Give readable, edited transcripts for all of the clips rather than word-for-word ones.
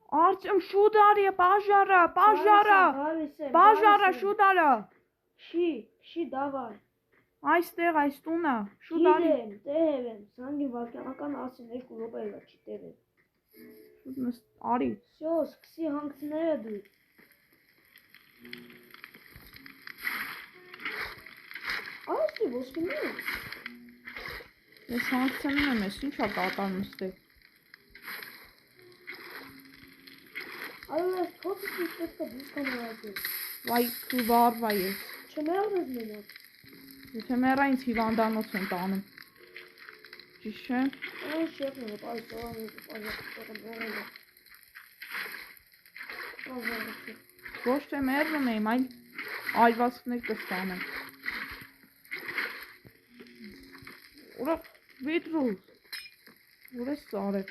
Артем, շուտ արի, բաժարը, շուտ արա։ Շի, դավայ։ Այստեղ, այս տունը, շուտ արի։ Տեղ եմ, զանգի վարկանական ասին 2 րոպե է չի տեղ եմ։ Շուտ արի։ Всё, սկսի հանգցները դու։ Այստի ոսկիները։ Ես հանգցնում եմ, ես ինչա կատարում ստեղ։ Այո, ես փոքր պետք է դուրս կամարակել։ Վայ, քու վարվա ես։ Չմերնես մենակ։ Եթե մեռա ինձ հիվանդանոց են տանում։ Ճիշտ չէ։ Այն շեփն է, այսօր Ոչ թե մեռնում եմ, այլ այլվածքներ կստանեմ։ Ուրա վիտրուս։ Ուր ես ծարել։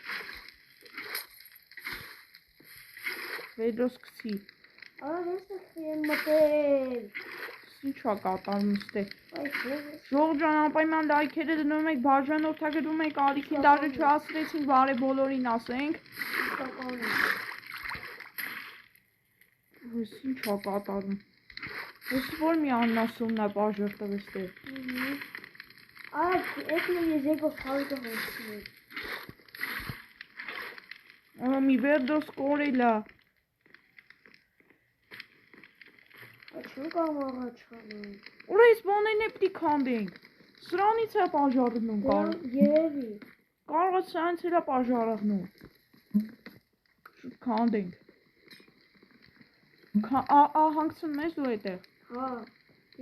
Վեդրոս կցի։ Արա դեսը խիեմ մտել։ Ինչա կատարում ստեղ։ Ժողովուրդ ջան, անպայման լայքերը դնում եք, բաժանորդագրում եք, ալիքին դաժե չհասցրեցինք, բարե բոլորին ասենք։ Ես ինչա կատարում։ Ես որ մի աննասումն է բաժեր տվեց տեղ։ Արա, էդ մի եզեկով խալիկը հոսում է։ Մի վերդոս կորելա։ Չու կամ առաջանում։ Ուր ես բանեն է պտի կանդենք։ Սրանից է պաժարնում կար։ Երևի։ Կարող է սրանից էլ է պաժարաղնում։ Շուտ կանդենք։ Հանգցնում ես դու էտեղ։ Հա,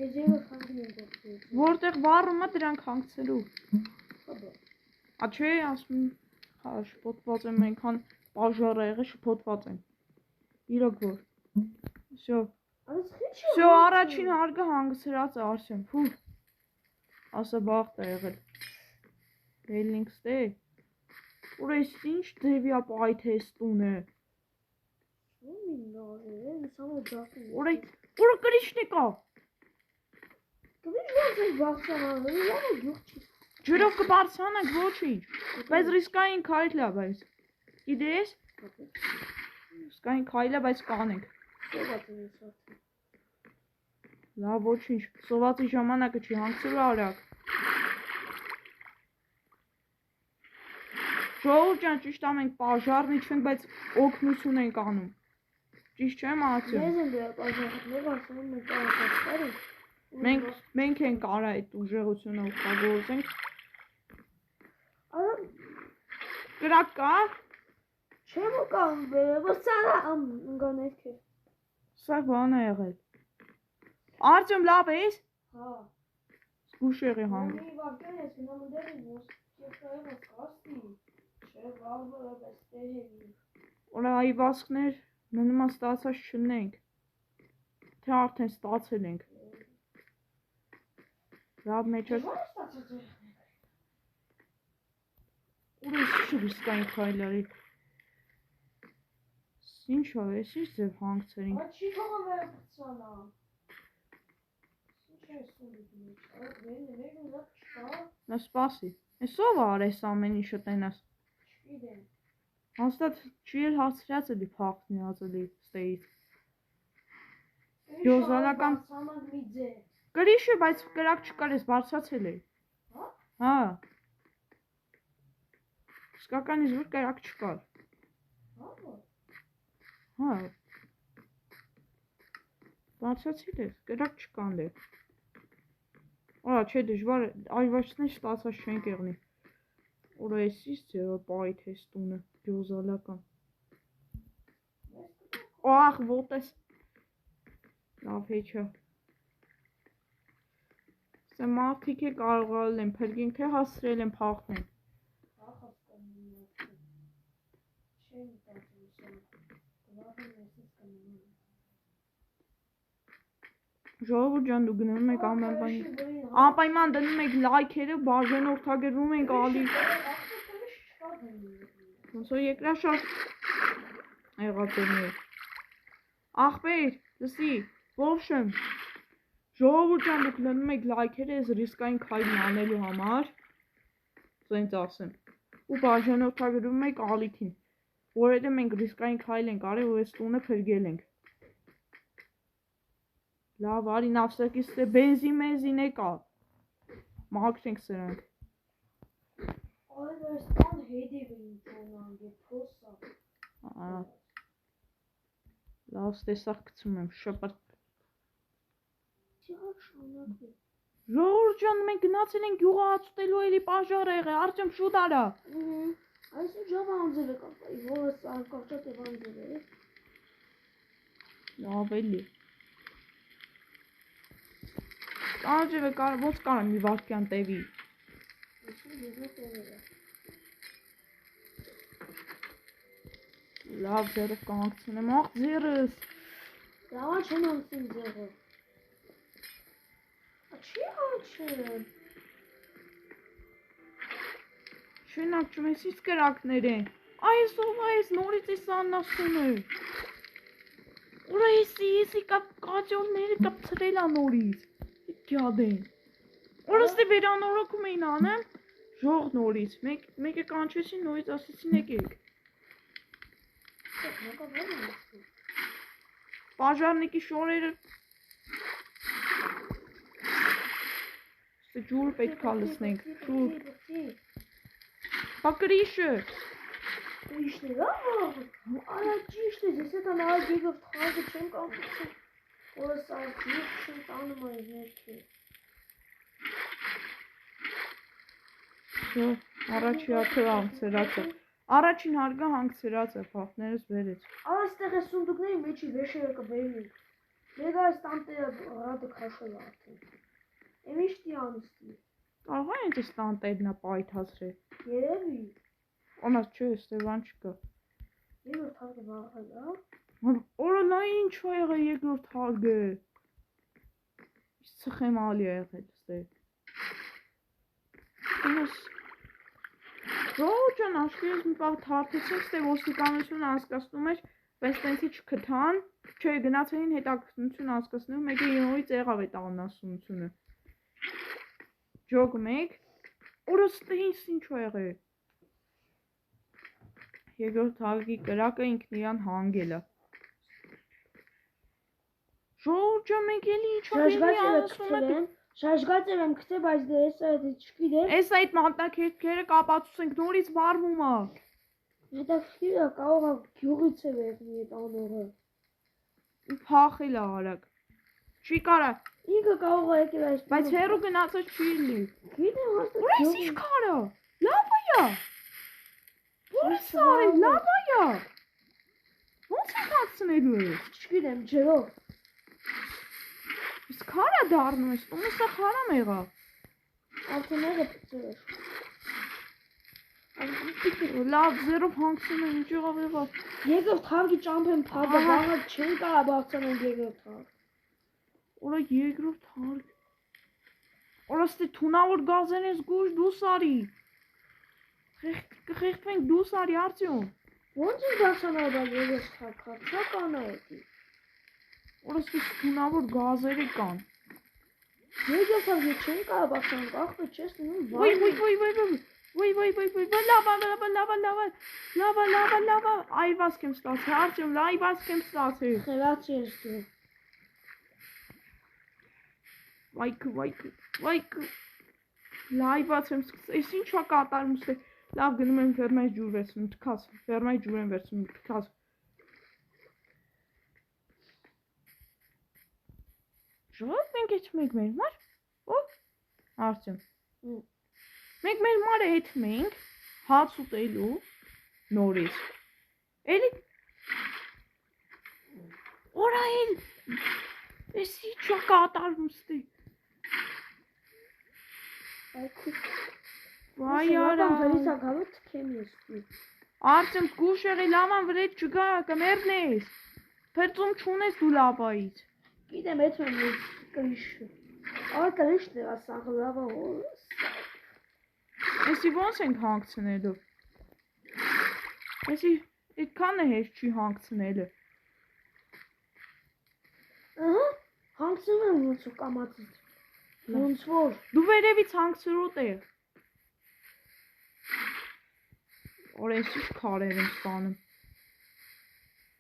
եզեկով խանգին եմ դեպքել։ Որտեղ վառում է դրանք հանգցելու։ Հաբա։ Չէ, ասում շփոթված եմ այնքան պաժարը եղել շփոթված եմ։ Իրոք որ։ Всё։ Всё, առաջին հարգը հանգցրած է Արսեն, ֆու։ Ասա բախտ է եղել։ Հելինքս դե։ Ուր ես ինչ դեվիա պայթ ես տունը։ Ուր կրիշն է կա։ Ջրով կբարձրանանք ոչինչ։ Բայց ռիսկային քայլ է, բայց։ Գիտես։ Ռիսկային քայլ է, բայց կանենք։ Լավ ոչինչ, սովածի ժամանակը չի հանգցրու արագ։ Ժողովուրդ ջան, ճիշտ է մենք պաժարնի չենք, բայց օգնություն ենք անում։ Ճիշտ չէ՞ Արտեմ։ Ես եմ դրա պաժարները ասում եմ մենք մենք ենք արա այդ ուժեղությունը օգտագործենք։ Արա կրակ կա։ Չեմ կան, բսարա ընկանես քեզ։ Սա բան է եղել։ Արտեմ լավ ես։ Հա։ Զգուշ եղի հանգ։ Մի վարկան ես գնամ դեպի ոսկեյը կաստի։ Չէ, վաղը բստեհի։ Ուրա այվասքներ նման ստացած չունենք։ Թե արդեն ստացել ենք։ Լավ մեջը։ Ուր ես ռիսկային քայլերի։ Ինչ է, ես ինչ ձև հանգցրին։ Չի թողա վերը պրծանա։ Ինչ ես ունի։ Նա սպասի։ Ես ով արես ամեն ինչը տենաս։ Չգիտեմ։ Հաստատ չի էլ հասցրած էլի փախտնի ածելի ստեից։ Յոզալական կրիշը, բայց կրակ չկար, ես բարձրացել էի։ Հա։ Իսկականից որ կրակ չկար։ Հա։ Բարձրացել ես, կրակ չկան դե։ Արա, չէ դժվար այվաշներ ստացած չենք եղնի։ Ուրա ես իս ձևը պայթ ես տունը, յոզալական։ Ախ, ոտես։ Լավ հեչա։ Սա մարդիկ է կարողալ են փրգին, թե հասրել են փախնեն։ Ժողովուրդ ջան, դու գնում եք անպայման դնում եք լայքերը, բաժանորդագրում եք ալի։ Ոնց որ երկրաշարժ եղած էր։ Ախպեր, լսի, ողջույն։ Ժողովուրդ ջան, դուք դնում եք լայքերը այս ռիսկային քայլն անելու համար։ Սենց ասեմ։ Ու բաժանորդագրում եք ալիքին։ Որովհետև մենք ռիսկային քայլ ենք արել ու այս տունը փրկել ենք։ Լավ, արի նավսակից թե բենզին եկա։ Մաքրենք սրանք։ Այ այս տան հետևին ճոնան եւ փոսա։ Լավ, տեսակ գցում եմ, շպրտ։ Չիղար շանակվի։ Ժողովուրդ ջան, մենք գնացել ենք գյուղը ածուտելու էլի պաժար եղե, Արտեմ շուտ արա։ Այս ջավը անձել է կապայի, որը սարկարճատ և անձել է։ Լավ էլի։ Կանջևը ոնց կարամ մի վարկյան տևի։ Լավ, ձեռով կհանգցնեմ, աղ ձեռս։ Լավա չեմ հանգցին ձեռը։ Չի հանգցին։ Չեն աղջում, ես իսկ կրակներ են։ Այս ով այս, նորից ես աննասում է։ Ուրա եսի կատյոնները կապցրել ա նորից։ Գյադ են։ Օրստի վերանորոգում էին անեմ, ժող նորից, մեկը կանչեցին, նորից ասեցին եկեք։ Պաժարնիկի շորերը ջուր պետք է լսնենք, ջուր։ Բա կրիշը։ Կրիշն է, լավ, արա ճիշտ է, ես էտ անահար գեգով թաղը չեմ կանքեցին, որը սարդ ես չեմ տանում այն ներքի։ Առաջի հարկը հանգցրած է, առաջին հարկը հանգցրած է, պախներս վերեց։ Այստեղ է սունդուկների մեջի վեշերը կբերին, մեգա այս տանտերը ռադը կաշել արդեն, եմ իշտի անստի։ Կարող է ինձ ես տանտերնա պայթացրել։ Երևի։ Անաս չէ, ստևան չկա։ Երկրորդ հարգը վաղել, հա։ Օրը նա ինչ է եղել երկրորդ հարգը։ Իս ծխեմալի է եղել, ստեղ։ Անաս։ Ժողջան, աշկի ես մի պաղ թարթեցինք, ստեղ ոստիկանությունը անցկացնում էր, վեստենցի չքթան, չէ, գնացեին հետաքրքրություն անցկացնում, մեկը ենորից եղավ էտ աննասունությունը։ Ջոգ մեկ, օրը ստեղ ինչ է եղել։ Երկրորդ հարգի կրակը ինքն իրան հանգել է։ Ժողջան, մենք էլի ինչ Շաշգացել եմ կցե, բայց դե ես այդ չգիտեմ։ Ես այդ մատնակերքերը կապացուց ենք նորից վարվում է։ Հետաքրքիրը կարող է գյուղից է վերնի այդ անողը։ Ու փախել է արագ։ Չի կարա։ Ինքը կարող է եկել այս։ Բայց հերու գնացած չի լինի։ Գիտեմ հաստատ։ Ուր ես ինչ կարա։ Լավ է։ Ո՞րս արի, լավ է։ Ոնց է հացնելու ես։ Չգիտեմ, ջերով։ Իսկ քարա դառնում ես, տունը սա քարա մեղա։ Արդյունները պծեր։ Լավ, զերով հանգցում եմ, ինչ եղավ։ Երկրորդ հարգի ճամփ եմ փակը, վաղը չեն կարա բաղցանենք երկրորդ հարկ։ Օրա երկրորդ հարկ։ Օրա ստի թունավոր գազեր ես գուշ դուս արի։ Կխեղտվենք դուս արի արդյոն։ Ոնց է բաղցանալ բա երկրորդ հարկ, հա կանա էտի։ Օրա ստի թունավոր գազերը կան։ Երկրորդ հարկ չեն կարա բաղցանենք, աղբը չես նույն լավա, այվասկ եմ ստացել, արդյոն այվասկ եմ ստացել։ Խելաց ես դու։ Վայքը, լայված եմ սկսել, ես ինչ հա կատարում ստե, լավ գնում եմ վերմայից ջուր վերցնում, թքաս, վերմայից ջուր եմ վերցնում, թքաս։ Ժողով մենք էչ մենք մեր մար, արդյոն։ Մենք մեր մարը հետում ենք, հաց ուտելու, նորից, էլի, որա էլ, ես ինչ հա կատարում ստե։ Վայ արա։ Արդյոն զգուշ եղի լաման վրետ չգա, կմերնես, պերծում չունես դու լավայից։ Գիտեմ էտ եմ ես կրիշը, ար կրիշն է ասաղ լավա հորս։ Եսի ոնց ենք հանգցնելու։ Եսի այդքան է հեշտ չի հանգցնելը։ Ահա, հանգցնում եմ ոնց ու կամացից։ Ոնց որ։ Դու վերևից հանգցրու տեղ։ Որ ես ինչ քարեր եմ ստանում։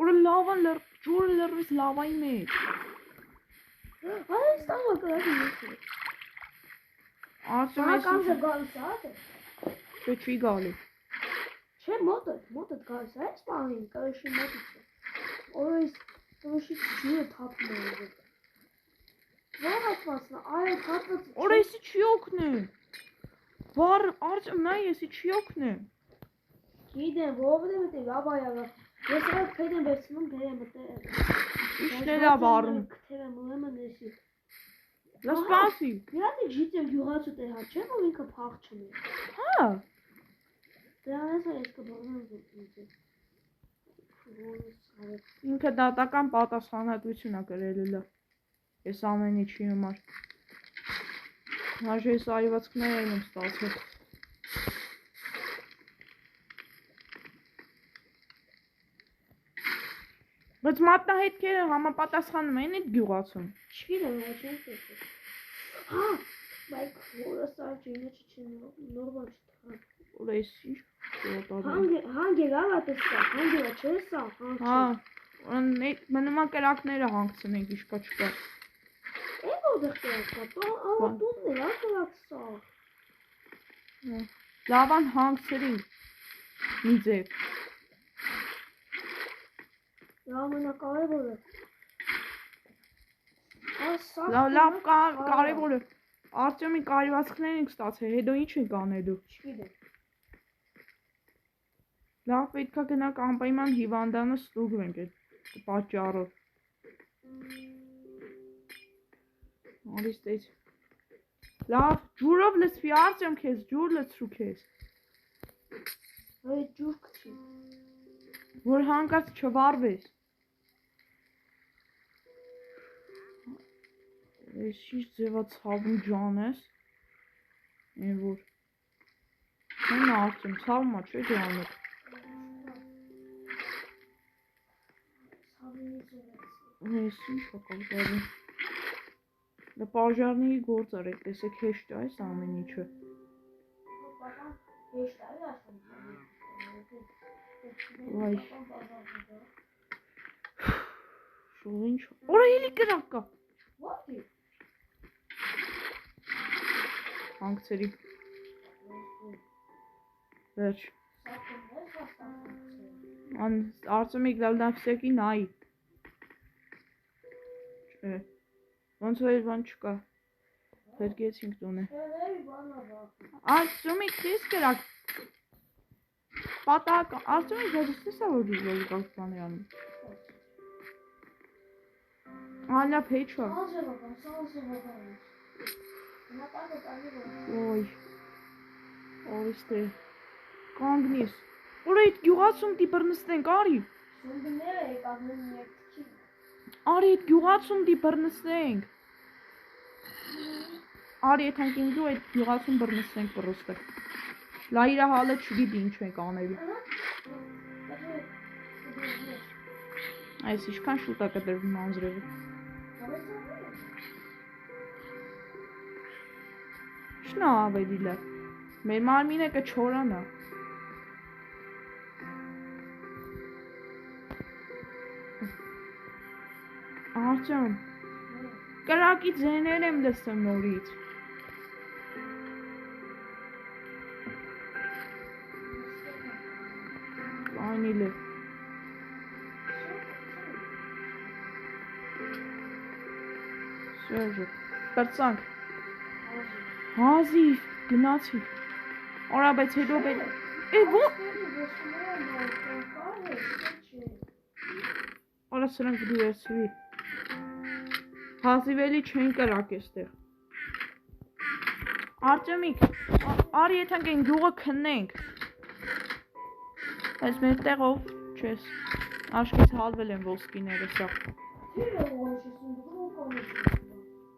Որը լավան ջուրը լրվեց լավայի մեջ։ Այս տաղը կրակի մեջ է։ Արդյոք Կամ էս գալիս է։ չէ չի գալի։ Չէ, մոտդ գալիս է, այս պահին կրոշի մոտից է։ Օրես կրոշի ջուրը թափում է։ Ո՞ր հատվածն է, այո, հատվածը։ Որը էսի չի օգնում։ Բար արդյոք նա էսի չի օգնում։ Գիտեմ, որովհետև լավ այա։ Ես այդ փեդեն վերցնում բերեմ մտել։ Իշն էլա բարում։ Քթերեմ ուրեմն էսի։ Լսպասի։ Իրաց ջիծեմ յուղացու տեղ հա, չէ՞ որ ինքը փախ չունի։ Հա։ Դրանից է ես կբռնեմ ինձ։ Ինքը դատական պատասխանատվություն է կրել լա։ Այս ամեն ինչի համար։ Հաշ այս այվածքները եմ ստացել։ Բայց մատնահետքերը համապատասխանում են այդ գյուղացուն։ Չգիտեմ, ոչ չեմ տեսել։ Հա, բայց որը սարճինը նորմալ չէ։ Որ էս ինչ դոտարի։ Հանգելա տեսա, հանգելա չէ սա, Հա, մնում է կրակները հանգցնենք իշկա չկա։ Է որտեղ կրակա, տունն է, կրակսա։ Լավան հանգցրին։ Մի ձև։ Ամենակարևորը։ Լավ կարևորը։ Արտյոմի կարևացքներ ենք ստացել, հետո ինչ ենք անելու։ Չգիտեմ։ Լավ պետք է գնանք անպայման հիվանդանը ստուգվենք այդ պատճառով։ Արի ստեյց։ Լավ, ջուրով լցվի Արտյոմ քեզ, ջուր լցրու քեզ։ Այդ ջուր կչի։ Որ հանկարծ չվարվես։ Ես ինչ ձևա ցավում ջան ես։ Այն որ։ Չեն Արտյոմ, ցավում է, չէ ջանը։ Ես ինչ հակալվարում։ Դա պաժարների գործ արեք, տեսեք հեշտ է այս ամեն ինչը։ Վայ։ Շող ինչ։ Որա էլի կրակ կա։ Հանգցերի։ Վերջ։ Արտյոմի գլալնավսյակի նայի։ Չէ։ Ոնց որ բան չկա։ Հերգեցինք տունը։ Արտյոմի քեզ կրակ։ Պատակ, Արտյոմի գազից տեսա որ գալուկ բան է անում։ Ալա փեչա։ Ոյ։ Օրիստե։ Կանգնես։ Որ այդ գյուղացում դիբռնստենք, արի։ Սունդները եկավ նույն Արի այդ գյուղացում դիբռնստենք։ Արի այդ հանկինգու այդ գյուղացում բռնստենք պրոստը։ Լա իրա հալը չգիտի ինչ ենք անելու։ Այս ինչքան շուտ է կտրվում անձրևը։ Շնա ավելի լավ։ Մեր մարմինը կչորանա։ Արտյոմ, կրակի ձեներ եմ լսում նորից։ Այնիլ է։ Սերժը, պրծանք։ Հազիվ, գնացիք։ Որա, բայց հետո պետ։ Որա սրանք դու վերցվի։ Հազիվելի չեն կրակ էստեղ։ Արտյոմիկ, արի եթանք են գյուղը քննենք։ Այս մեր տեղով չես, աշկից հալվել են ոսկիները սա։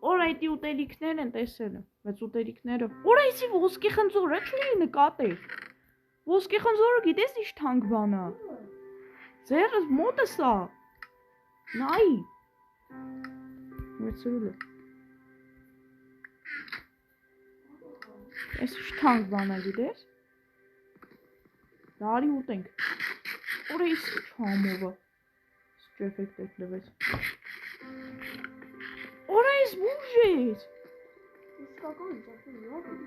Որ այդի ուտելիքներ են տեսել, բայց ուտելիքները, որ այսի ոսկի խնձորը չլի նկատել։ Ոսկի խնձորը գիտես ինչ թանկ բան է։ Ձերս մոտը սա։ Նայի։ Վերցրուլ է։ Այս ինչ թանկ բան է գիտես։ Դարի ուտենք։ Որ այս ինչ համովը։ Չեֆեկտ էդ լվեց։ Օրա ես բուժեց։ Իսկական ճապին լավ է։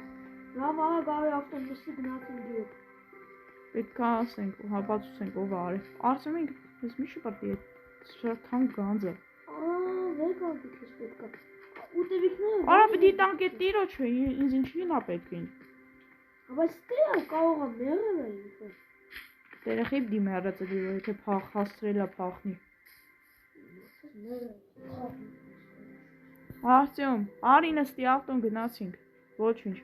Լավ արագ արի ավտոբուսի գնացին դիոտ։ Պետք է ասենք, հապացուցենք ով արի։ Արծեմ ենք, ես միշտ պատի է շատ թանկ գանձը։ Վեկա դիքես պետք է։ Ուտևիկները։ Արա պիտի տանք է տիրո չէ, ինձ ինչին է պետք են։ Բայց դե կարող է մեռել է ինքը։ Տերեխի դի մեռած է դիվո, եթե փախ հաստրել է փախնի։ Արտյոմ, արի նստի ավտոն գնացինք։ Ոչինչ։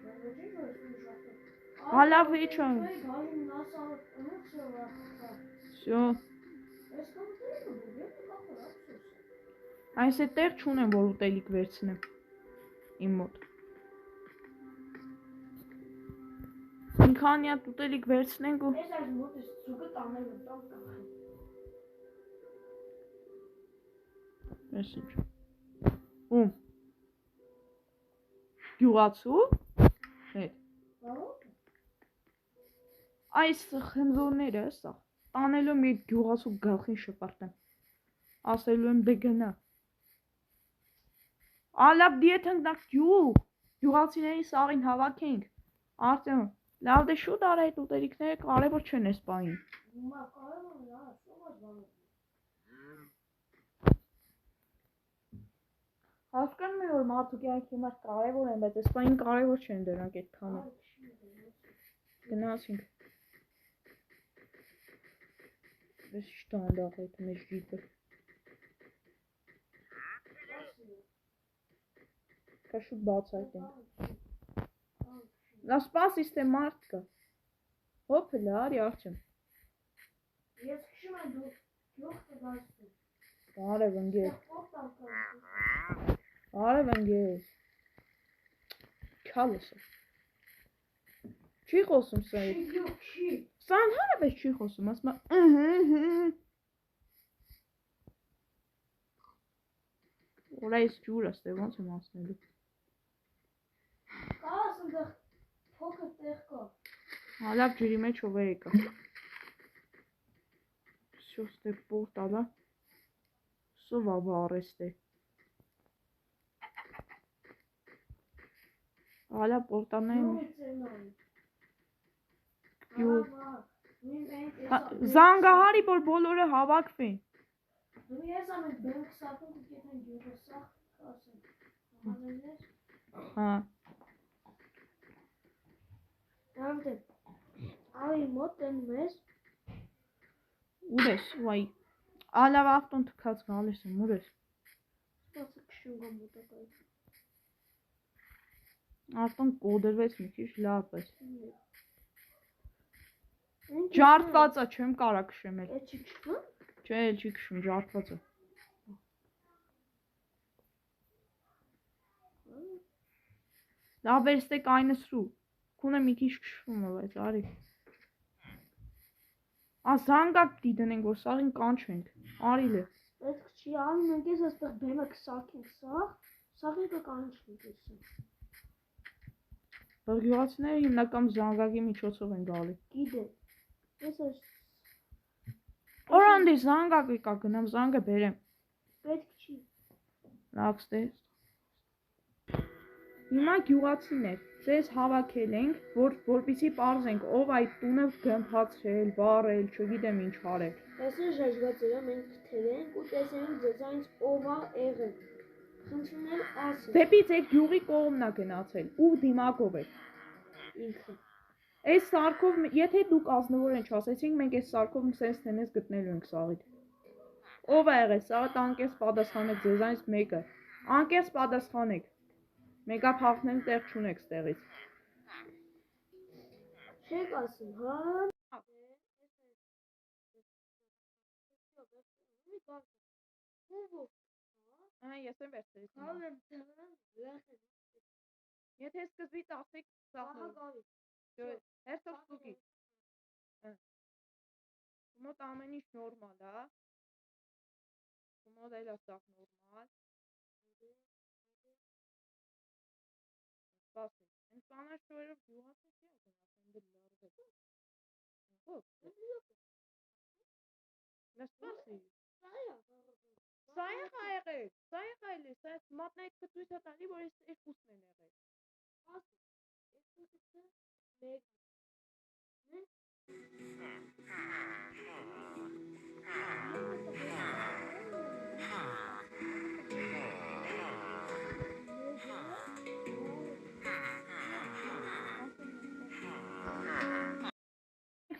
Հալավ վիճը։ Всё։ Այս է տեղ չունեմ, որ ուտելիք վերցնեմ։ Իմ մոտ։ Ինքան իատ ուտելիք վերցնենք ու։ Ես այս մոտից ծուգը տանել եմ տամ կախել։ Ես ինչ։ Ում։ Գյուղացու։ Հետ։ Այս խմզորները, սա, տանելու մի գյուղացու գլխին շպարտեմ, ասելու եմ դե գնա, ալապ դիետ հնգնակ գյուղացիների սաղին հավաքենք, Արտեմ, լավ դե շուտ արա այդ ուտելիքները կարևոր չեն ես պային, հասկանում եմ, որ մարդու կյանքի համար կարևոր են, բայց ես պային կարևոր չեն դրանք այդ քանը, գնացինք, Ես что անդաղ այդ մեջ ջիպը։ Կա շուտ բաց այդ ենք։ Նա սպասիս թե մարդ կա։ Հոպ հլը արի Արտյոմ։ Ես քշում եմ դու գյուղը գալիս։ Արև ընգեր։ Արև ընգեր։ Քալս է։ Չի խոսում սա հետ։ Չի։ Սան հարավես չի խոսում, ասում Որա ես ջուր աստ է, ոնց եմ ասնելու։ Կաս ընդեղ փոքր տեղ կա։ Հալավ ջրի մեջ ով եկա։ Всё, ստե պորտալա։ Սովաբա արեստ է։ Հալա պորտանային։ Զանգահարի, որ բոլորը հավաքվին։ Դու ես ամեն բենք սակում ու կետան գյուղը սախ ասեն։ Հա։ Դამდե, արի մոտ են մեզ։ Ուր ես, վայ, ալավ ավտոն թքած գալիս եմ, ուր ես։ Սպասը կշում գա մոտակայ։ Ավտոն կոդրվեց մի քիչ լավ ես։ Ջարդված է, չեմ կարա քշեմ էլ։ Էդ չի քշում։ Չէ, էլ չի քշում, ջարդված է։ Լավ վերստեք այնսրու։ Քունը մի քիչ քշվում է, բայց արի։ Զանգակ դիտենք, որ սաղին կանչենք։ Արիլ է։ Պետք չի, արի մենք ես այստեղ բեմը կսակենք սաղին կկանչենք էսը։ Բրգյուղացիները հիմնական զանգակի միջոցով են գալի։ Գիտե։ Ես այս Օրանդ է զանգակ եկա գնամ զանգը բերեմ։ պետք չի։ Լավ ստես։ Հիմա գյուղացիներ, ձեզ հավաքել ենք, որպեսզի պարզենք ով այդ տունը գմփացրել, վառել, չգիտեմ ինչ արել։ Այսօր ժաժվացել մենք թերենք ու տեսենք ձեզանից ով է եղել։ Խնդրում եմ ասել։ Դեպի ձեր գյուղի կողմն է գնացել, ու դիմակով է։ Ինքը։ Այս սարքով, եթե դուք ազնվորեն չասեցինք, մենք այս սարքով սենց թենես գտնելու ենք սաղիդ։ Ով է եղել, սաղիդ անկես պատասխանեք ձեզանից մեկը։ Անկես պատասխանեք։ Մեկա փախնել տեղ չունեք ստեղից։ Չեք ասում, հա։ Ես եմ վերցրել։ Հալ եմ թվում, լախ եմ։ Եթե սկզբից ասեք, սաղ Հերթով ստուգի։ Մոտ ամեն ինչ նորմալ է։ Մոտ էլ ասաղ նորմալ։ Սպասի։ Են սանար շոյրով գյուղացը չի ակնասեն դր լարվեց։ Հոք։ Նա սպասի։ Սա եղել, սա եղել է, սա մատնայից կծույց է տալի, որ ես երկուսն են եղել։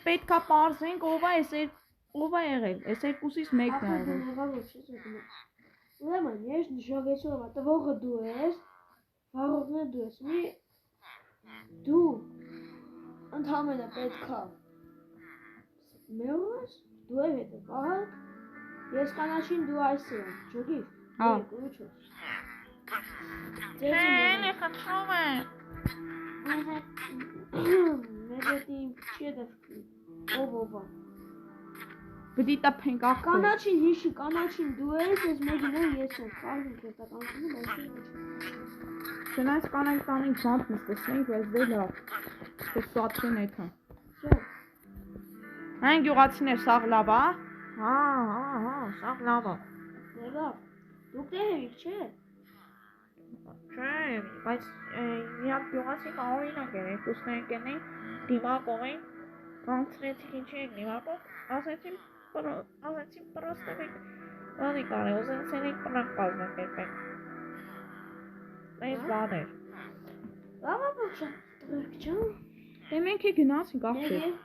Պետք է պարզենք ով է եղել, այս երկուսից մեկն է եղել։ Ուրեմն, ես նշագեցու եմ, տվողը դու ես, վարորդն դու ես, դու ընդհանրապես պետքա մեղու ես, դու ես հետը պահակ, ես կանաչին դու այս եմ, ճոգիր, Չեն է խնդրում եմ։ Մեզ հետի չի դվկի, ով Բդի տապենք աղբեր։ Կանաչին հիշի, կանաչին դու ես, ես մեկին եմ, ես եմ, խաղին կետականությունում, Չնայց կանանք տանենք բանտ նստեսնենք, բայց դե լավ, ես սուատվեն էթա։ Հայն գյուղացիներ, սաղ լավ, հա, սաղ լավ։ Դե լավ, դուք դե հերիք չէ։ Չէ, բայց միակ գյուղացի կաղորինակ էր, երկուսն եկենին, դիմակով էին, կանցրեցիք ինչի ենք դիմակով, ասեցին պրոստը մենք բանի կար է, ուզենցեն ենք պրանք կազմակերպենք։ Այս բան էր։ Լավ ապոքշա, տղերք չան։ Դե մենք է գնացինք աղբեր։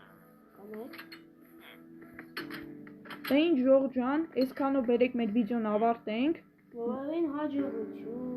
Դե ինչ ժողջան, այսքանով բերեք մեր վիդեոն ավարտենք։ Բոլորին հաջողություն։